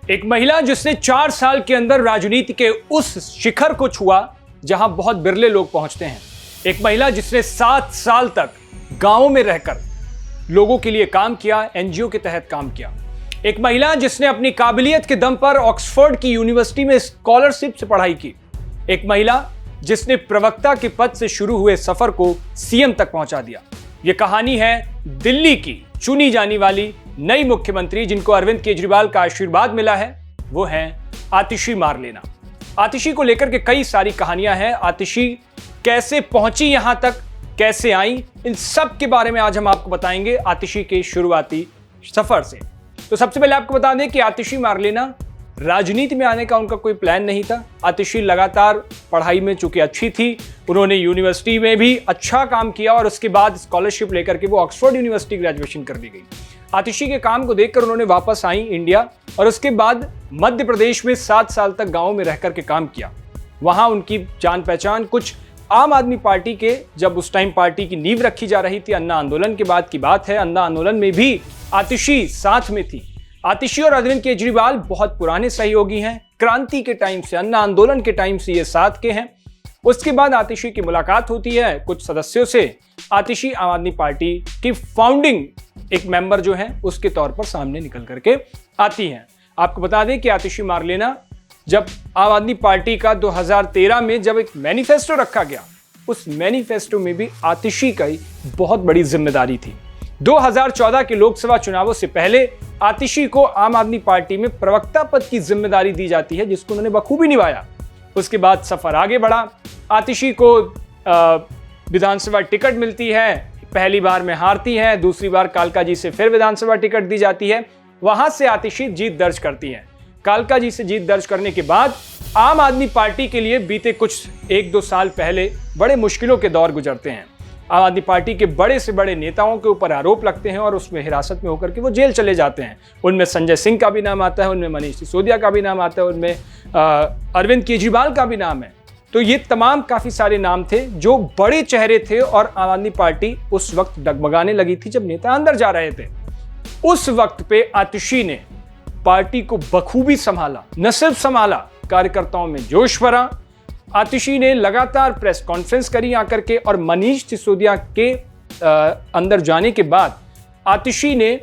एक महिला जिसने 4 साल के अंदर राजनीति के उस शिखर को छुआ जहां बहुत बिरले लोग पहुंचते हैं। एक महिला जिसने 7 साल तक गांवों में रहकर लोगों के लिए काम किया, एनजीओ के तहत काम किया। एक महिला जिसने अपनी काबिलियत के दम पर ऑक्सफोर्ड की यूनिवर्सिटी में स्कॉलरशिप से पढ़ाई की। एक महिला जिसने प्रवक्ता के पद से शुरू हुए सफर को सीएम तक पहुंचा दिया। यह कहानी है दिल्ली की चुनी जाने वाली नई मुख्यमंत्री जिनको अरविंद केजरीवाल का आशीर्वाद मिला है। वो हैं आतिशी मारलेना। आतिशी को लेकर के कई सारी कहानियां हैं। आतिशी कैसे पहुंची यहां तक, कैसे आई, इन सब के बारे में आज हम आपको बताएंगे आतिशी के शुरुआती सफर से। तो सबसे पहले आपको बता दें कि आतिशी मारलेना राजनीति में आने का उनका कोई प्लान नहीं था। आतिशी लगातार पढ़ाई में चूंकि अच्छी थी, उन्होंने यूनिवर्सिटी में भी अच्छा काम किया और उसके बाद स्कॉलरशिप लेकर के वो ऑक्सफोर्ड यूनिवर्सिटी ग्रेजुएशन कर ली गई। आतिशी के काम को देखकर उन्होंने वापस आई इंडिया और उसके बाद मध्य प्रदेश में 7 साल तक गांव में रहकर के काम किया। वहां उनकी जान पहचान कुछ आम आदमी पार्टी के, जब उस टाइम पार्टी की नींव रखी जा रही थी, अन्ना आंदोलन के बाद की बात है। अन्ना आंदोलन में भी आतिशी साथ में थी। आतिशी और अरविंद केजरीवाल बहुत पुराने सहयोगी हैं। क्रांति के टाइम से, अन्ना आंदोलन के टाइम से ये साथ के हैं। उसके बाद आतिशी की मुलाकात होती है कुछ सदस्यों से। आतिशी आम आदमी पार्टी की फाउंडिंग एक मेंबर जो है उसके तौर पर सामने निकल करके आती हैं। आपको बता दें कि आतिशी मारलेना जब आम आदमी पार्टी का 2013 में जब एक मैनिफेस्टो रखा गया, उस मैनिफेस्टो में भी आतिशी का ही बहुत बड़ी जिम्मेदारी थी। 2014 के लोकसभा चुनावों से पहले आतिशी को आम आदमी पार्टी में प्रवक्ता पद की जिम्मेदारी दी जाती है, जिसको उन्होंने बखूबी निभाया। उसके बाद सफर आगे बढ़ा। आतिशी को विधानसभा टिकट मिलती है, पहली बार में हारती है, दूसरी बार कालका जी से फिर विधानसभा टिकट दी जाती है। वहां से आतिशी जीत दर्ज करती है। कालका जी से जीत दर्ज करने के बाद आम आदमी पार्टी के लिए बीते कुछ 1-2 साल पहले बड़े मुश्किलों के दौर गुजरते हैं। आम आदमी पार्टी के बड़े से बड़े नेताओं के ऊपर आरोप लगते हैं और उसमें हिरासत में होकर के वो जेल चले जाते हैं। उनमें संजय सिंह का भी नाम आता है, उनमें मनीष सिसोदिया का भी नाम आता है, उनमें अरविंद केजरीवाल का भी नाम है। तो ये तमाम काफी सारे नाम थे जो बड़े चेहरे थे और आम आदमी पार्टी उस वक्त डगमगाने लगी थी जब नेता अंदर जा रहे थे। उस वक्त पे आतिशी ने पार्टी को बखूबी संभाला, न सिर्फ संभाला, कार्यकर्ताओं में जोश भरा। आतिशी ने लगातार प्रेस कॉन्फ्रेंस करी आकर के और मनीष सिसोदिया के अंदर जाने के बाद आतिशी ने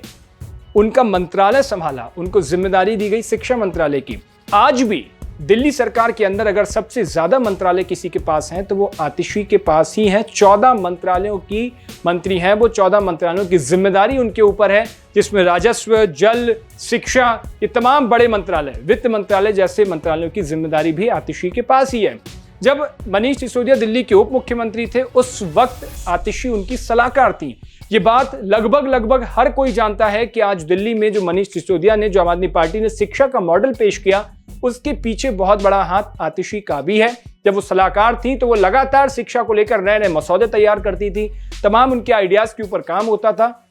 उनका मंत्रालय संभाला। उनको जिम्मेदारी दी गई शिक्षा मंत्रालय की। आज भी दिल्ली सरकार के अंदर अगर सबसे ज्यादा मंत्रालय किसी के पास हैं तो वो आतिशी के पास ही हैं। 14 मंत्रालयों की मंत्री हैं वो। 14 मंत्रालयों की जिम्मेदारी उनके ऊपर है, जिसमें राजस्व, जल, शिक्षा, ये तमाम बड़े मंत्रालय, वित्त मंत्रालय जैसे मंत्रालयों की जिम्मेदारी भी आतिशी के पास ही है। जब मनीष सिसोदिया दिल्ली के उप मुख्यमंत्री थे, उस वक्त आतिशी उनकी सलाहकार थी। ये बात लगभग हर कोई जानता है कि आज दिल्ली में जो मनीष सिसोदिया ने, जो आम आदमी पार्टी ने शिक्षा का मॉडल पेश किया, उसके पीछे बहुत बड़ा हाथ आतिशी का भी है। जब वो सलाहकार थी तो वो लगातार शिक्षा को लेकर नए नए मसौदे तैयार करती थी, तमाम उनके आइडियाज के ऊपर काम होता था।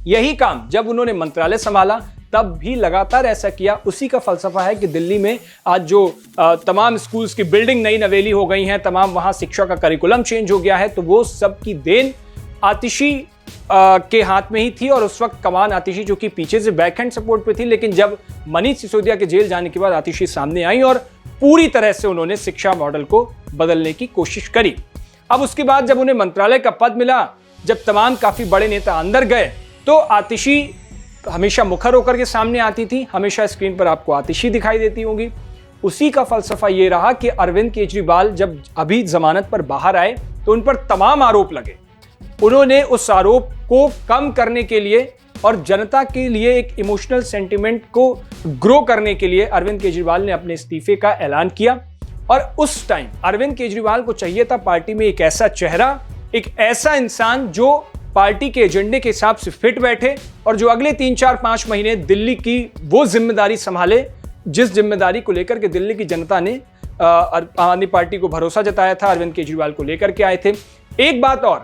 यही काम जब उन्होंने मंत्रालय संभाला तब भी लगातार ऐसा किया। उसी का फलसफा है कि दिल्ली में आज जो तमाम स्कूल्स की बिल्डिंग नई नवेली हो गई हैं, तमाम वहां शिक्षा का करिकुलम चेंज हो गया है, तो वो सब की देन आतिशी के हाथ में ही थी। और उस वक्त कमान आतिशी जो कि पीछे से बैकहैंड सपोर्ट पे थी, लेकिन जब मनीष सिसोदिया के जेल जाने के बाद आतिशी सामने आई और पूरी तरह से उन्होंने शिक्षा मॉडल को बदलने की कोशिश करी। अब उसके बाद जब उन्हें मंत्रालय का पद मिला, जब तमाम काफी बड़े नेता अंदर गए, तो आतिशी हमेशा मुखर होकर के सामने आती थी। हमेशा स्क्रीन पर आपको आतिशी दिखाई देती होंगी। उसी का फलसफा ये रहा कि अरविंद केजरीवाल जब अभी जमानत पर बाहर आए तो उन पर तमाम आरोप लगे। उन्होंने उस आरोप को कम करने के लिए और जनता के लिए एक इमोशनल सेंटिमेंट को ग्रो करने के लिए अरविंद केजरीवाल ने अपने इस्तीफे का ऐलान किया। और उस टाइम अरविंद केजरीवाल को चाहिए था पार्टी में एक ऐसा चेहरा, एक ऐसा इंसान जो पार्टी के एजेंडे के हिसाब से फिट बैठे और जो अगले 3-4-5 महीने दिल्ली की वो जिम्मेदारी संभाले जिस जिम्मेदारी को लेकर के दिल्ली की जनता ने आम आदमी पार्टी को भरोसा जताया था, अरविंद केजरीवाल को लेकर के आए थे। एक बात और,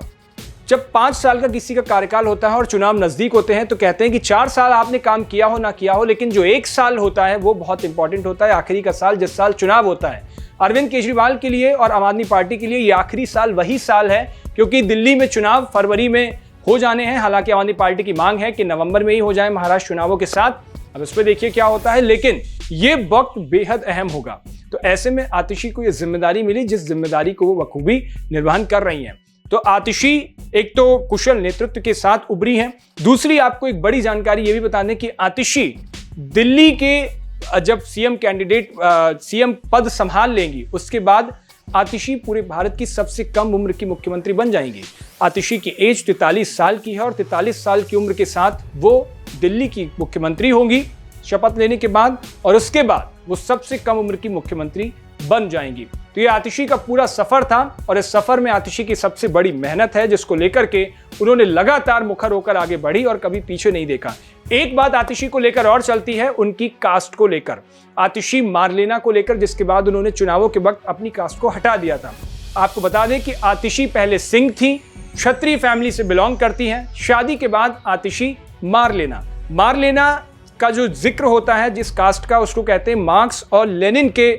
जब 5 साल का किसी का कार्यकाल होता है और चुनाव नजदीक होते हैं तो कहते हैं कि 4 साल आपने काम किया हो ना किया हो, लेकिन जो 1 साल होता है वो बहुत इंपॉर्टेंट होता है, आखिरी का साल, जिस साल चुनाव होता है। अरविंद केजरीवाल के लिए और आम आदमी पार्टी के लिए ये आखिरी साल वही साल है, क्योंकि दिल्ली में चुनाव फरवरी में हो जाने हैं। हालांकि आम आदमी पार्टी की मांग है कि नवंबर में ही हो जाए महाराष्ट्र चुनावों के साथ, अब इस पे देखिए क्या होता है, लेकिन ये वक्त बेहद अहम होगा। तो ऐसे में आतिशी को ये जिम्मेदारी मिली, जिस जिम्मेदारी को वो बखूबी निर्वहन कर रही हैं। तो आतिशी एक तो कुशल नेतृत्व के साथ उभरी हैं। दूसरी आपको एक बड़ी जानकारी ये भी बता दें कि आतिशी दिल्ली के जब सीएम पद संभाल लेंगी, उसके बाद आतिशी पूरे भारत की सबसे कम उम्र की मुख्यमंत्री बन जाएंगी। आतिशी की एज 43 साल की है और 43 साल की उम्र के साथ वो दिल्ली की मुख्यमंत्री होंगी शपथ लेने के बाद, और उसके बाद वो सबसे कम उम्र की मुख्यमंत्री बन जाएंगी। तो ये आतिशी का पूरा सफर था और इस सफर में आतिशी की सबसे बड़ी मेहनत है, जिसको लेकर के उन्होंने लगातार मुखर होकर आगे बढ़ी और कभी पीछे नहीं देखा। एक बात आतिशी को लेकर और चलती है, उनकी कास्ट को लेकर। आतिशी मारलेना को लेकर, जिसके बाद उन्होंने चुनावों के वक्त अपनी कास्ट को हटा दिया था। आपको बता दें कि आतिशी पहले सिंह थी, क्षत्रिय फैमिली से बिलोंग करती हैं। शादी के बाद आतिशी मारलेना का जो जिक्र होता है जिस कास्ट का, उसको कहते हैं मार्क्स और लेनिन के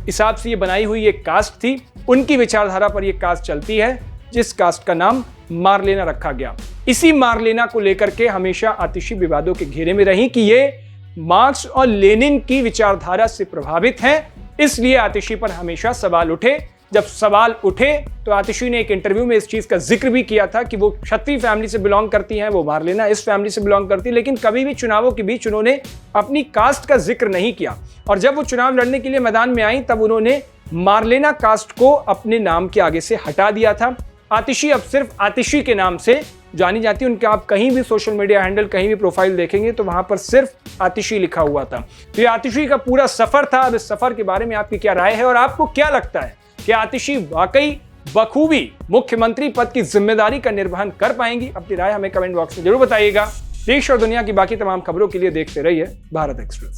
हिसाब से ये बनाई हुई एक कास्ट थी। उनकी विचारधारा पर ये कास्ट चलती है, जिस कास्ट का नाम मारलेना रखा गया। इसी मारलेना को लेकर के हमेशा आतिशी विवादों के घेरे में रही कि ये मार्क्स और लेनिन की विचारधारा से प्रभावित हैं, इसलिए आतिशी पर हमेशा सवाल उठे। जब सवाल उठे तो आतिशी ने एक इंटरव्यू में इस चीज का जिक्र भी किया था कि वो क्षत्रिय फैमिली से बिलोंग करती हैं, वो मारलेना इस फैमिली से बिलोंग करती है, लेकिन कभी भी चुनावों के बीच उन्होंने अपनी कास्ट का जिक्र नहीं किया। और जब वो चुनाव लड़ने के लिए मैदान में आई तब उन्होंने मारलेना कास्ट को अपने नाम के आगे से हटा दिया था। आतिशी अब सिर्फ आतिशी के नाम से जानी जाती है। उनके आप कहीं भी सोशल मीडिया हैंडल, कहीं भी प्रोफाइल देखेंगे तो वहां पर सिर्फ आतिशी लिखा हुआ था। तो ये आतिशी का पूरा सफर था। अब इस सफर के बारे में आपकी क्या राय है और आपको क्या लगता है कि आतिशी वाकई बखूबी मुख्यमंत्री पद की जिम्मेदारी का निर्वहन कर पाएंगी? अपनी राय हमें कमेंट बॉक्स में जरूर बताइएगा। देश और दुनिया की बाकी तमाम खबरों के लिए देखते रहिए भारत एक्सप्रेस।